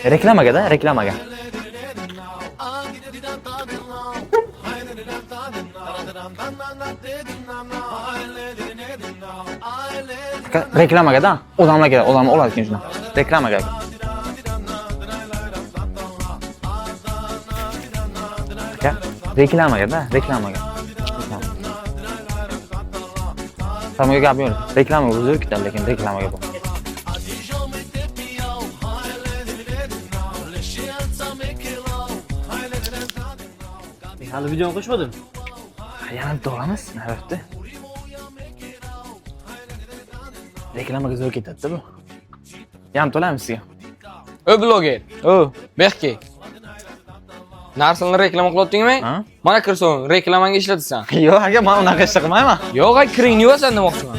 Reklamaga-da, reklamaga. Reklamaga-da. Odamlar keladi, odamlar oladi ekan shuni. Reklamaga. Aka, reklamaga-da, reklamaga. Tamam, gap yo'q. Reklamaga o'zi ketadi, lekin reklamaga bu. Hali videoni qo'shmading? Yana bitta olamiz, albatta. Reklamaga zo'r ketadi-da bu. Yana to'laymiz sizga. O bloger. O, Behki. Narsalarni reklama qilyaptingmi? ha? Mana kirsin, reklamanga ishlatasan. Yo'q, aka, men unaqa ish qilmayman. Yo'q, ay kiringni yuvasan demoqchiman.